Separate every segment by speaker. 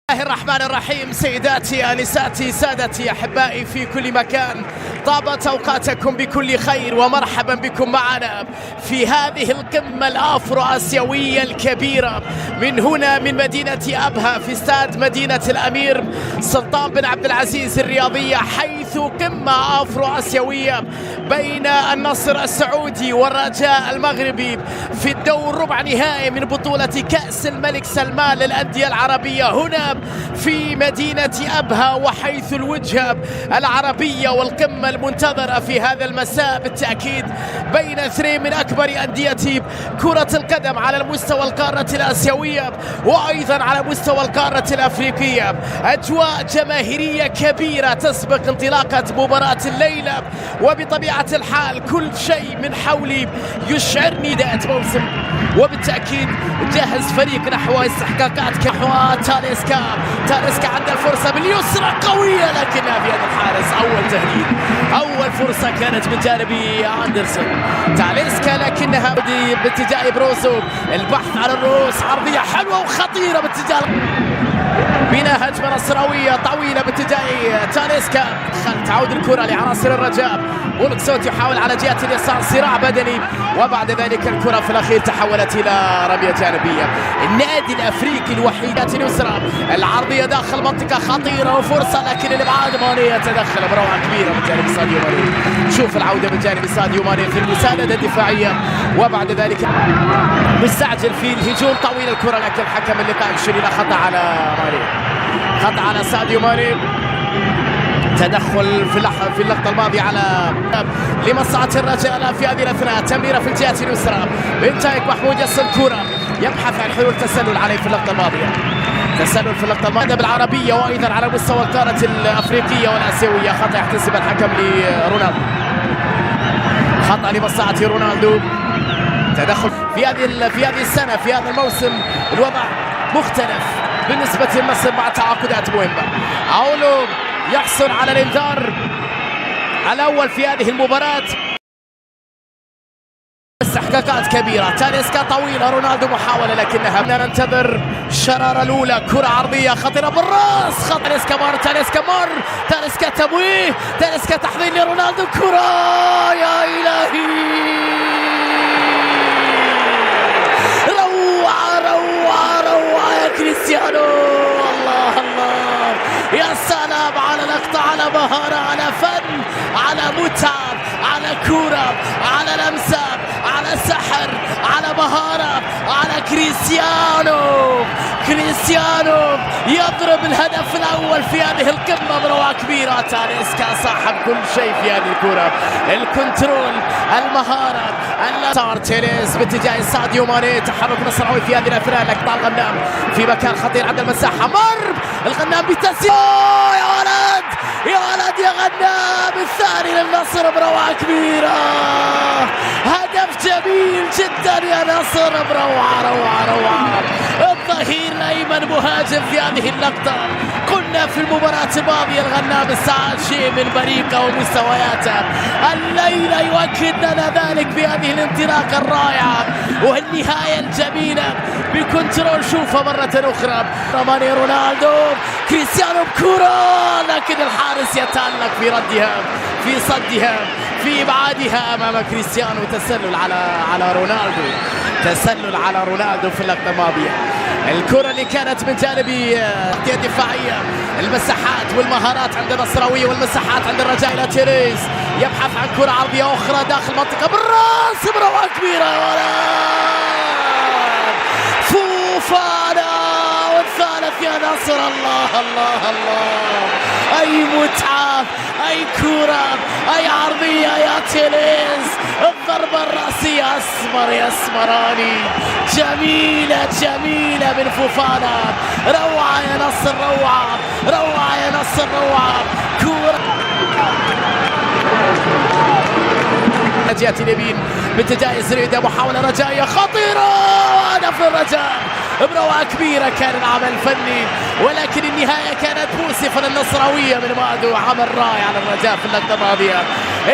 Speaker 1: الله الرحمن الرحيم. سيداتي انساتي سادتي احبائي في كل مكان، طابت اوقاتكم بكل خير ومرحبا بكم معنا في هذه القمه الافرو اسيويه الكبيره من هنا من مدينه ابها في استاد مدينه الامير سلطان بن عبد العزيز الرياضيه، حيث قمه افرو اسيويه بين النصر السعودي والرجاء المغربي في الدور ربع نهائي من بطوله كاس الملك سلمان للانديه العربيه هنا في مدينة أبها، وحيث الوجهة العربية والقمة المنتظرة في هذا المساء بالتأكيد بين اثنين من أكبر أندية كرة القدم على المستوى القارة الآسيوية وأيضا على مستوى القارة الأفريقية. أجواء جماهيرية كبيرة تسبق انطلاقة مباراة الليلة، وبطبيعة الحال كل شيء من حولي يشعرني ذات موسم، وبالتأكيد جهز فريق نحو استحقاقات نحو تاليسكا عنده الفرصة باليسرى قوية لكنها في يد الحارس. أول تهديد، أول فرصة كانت من جانب أندرسون. تاليسكا لكنها باتجاه بروزو، البحث عن الرؤوس، عرضية حلوة وخطيرة باتجاه بناء هجمة نصراوية طويلة باتجاه تاليسكا. تعود الكرة لعناصر الرجاء، بولكسوت يحاول على جهة اليسار، صراع بدني، وبعد ذلك الكرة في الأخير تحولت إلى رمية جانبية. النادي الأفريقي الوحيد اليسرى، العرضية داخل منطقة خطيرة وفرصة، لكن الإبعاد ماني يتدخل بروعة كبيرة من جانب ساديو ماني. شوف العودة من جانب ساديو ماني في المساندة الدفاعية، وبعد ذلك مستعجل في الهجوم، طويل الكرة لكن حكم اللقاء يشير إلى خطأ على ماني، خطأ على ساديو ماني. تدخل في اللقطة الماضية على لمصلحة الرجاء في هذه الأثناء. تمريرة في الجهة اليسرى من تايك محمود، يصل الكرة يبحث عن حلول تسلل عليه في اللقطة الماضية، تسلل في اللقطة الماضية بالعربية وأيضا على مستوى القارة الأفريقية والآسيوية. خطأ يحتسب الحكم لرونالدو، خطأ لمصلحة رونالدو. تدخل في هذه السنة في هذا الموسم الوضع مختلف بالنسبة للنصر مع تعاقدات مهمة. أولو يحصل على الانذار الأول في هذه المباراة، استحقاقات كبيرة. تاليسكا طويلة، رونالدو محاولة لكنها ننتظر الشرارة الأولى. كرة عرضية خطيرة بالراس، خط تاليسكا تمويه، تاليسكا تحضير لرونالدو، كرة يا إلهي، روعة يا كريستيانو، الله يا سلام على لقطة، على مهارة، على فن، على متعة، على كرة، على لمسة، على سحر، على مهارة، على كريستيانو يضرب الهدف الأول في هذه القمة بروعة كبيرة. تاليسكا صاحب كل شيء في هذه الكرة، الكنترول، المهارة، تيليز باتجاه ساديو ماني. تحرك نصراوي في هذه الأثناء، لقطة الغنام في مكان خطير عند المساحة، مر الغنام بتسديد، يا ولد يا غنام، الثاني للنصر بروعة كبيرة، هدف جميل جدا يا نصر، روعة. الظهير الأيمن مهاجم في هذه اللقطة. قلنا في المباراة الماضية الغنام استعاد شيء من بريقه ومستوياته، الليلة يؤكد لنا ذلك بهذه الانطلاقة الرائعة والنهاية الجميلة بكنترول. شوفها مرة أخرى، ماني، رونالدو، كريستيانو بكرة، لكن الحارس يتألق في ردها، في صدها، في إبعادها أمام كريستيانو. تسلل على رونالدو في اللقطة الماضية. الكرة اللي كانت من جانب الدفاعية، المساحات والمهارات عند النصراوية والمساحات عند الرجاء إلى تيريز، يبحث عن كرة عرضية أخرى داخل منطقة بالراس، بروعة كبيرة يا ولد، فوفانا والثالث يا نصر. الله، أي متعة، أي كرة، أي عرضية يا تيليز، الضربة الرأسية أسمراني، جميلة من فوفانا، روعة يا نصر، روعة كرة جهة اليمين باتجاه زريدة، محاولة رجائية خطيرة، هدف الرجاء بروعة كبيرة. كان العمل الفني ولكن النهاية كانت مؤسفة للنصراوية من مادو. عمل رائع على الرجاء في اللقطة الماضية،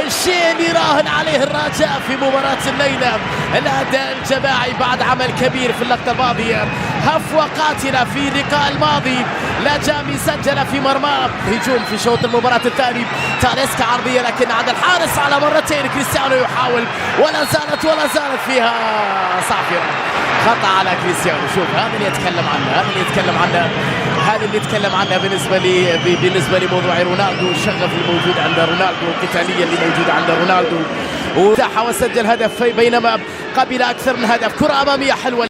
Speaker 1: الشيء اللي راهن عليه الرجاء في مباراة الليلة، الأداء الجماعي بعد عمل كبير في اللقطة الماضية. هفوة قاتلة في اللقاء الماضي، لا جامي سجل في مرماه. هجوم في شوط المباراة الثاني، تاليسكا عرضية لكن عند الحارس على مرتين. كريستيانو يحاول ولا زالت فيها صافرة، خطأ على كريستيانو. شوف هذا اللي يتكلم عنه بالنسبة لموضوع رونالدو، الشغف الموجود عند رونالدو، القتالية اللي موجودة عند رونالدو، وسجل هدف بينما قبل أكثر من هدف. كرة أمامية حلوة.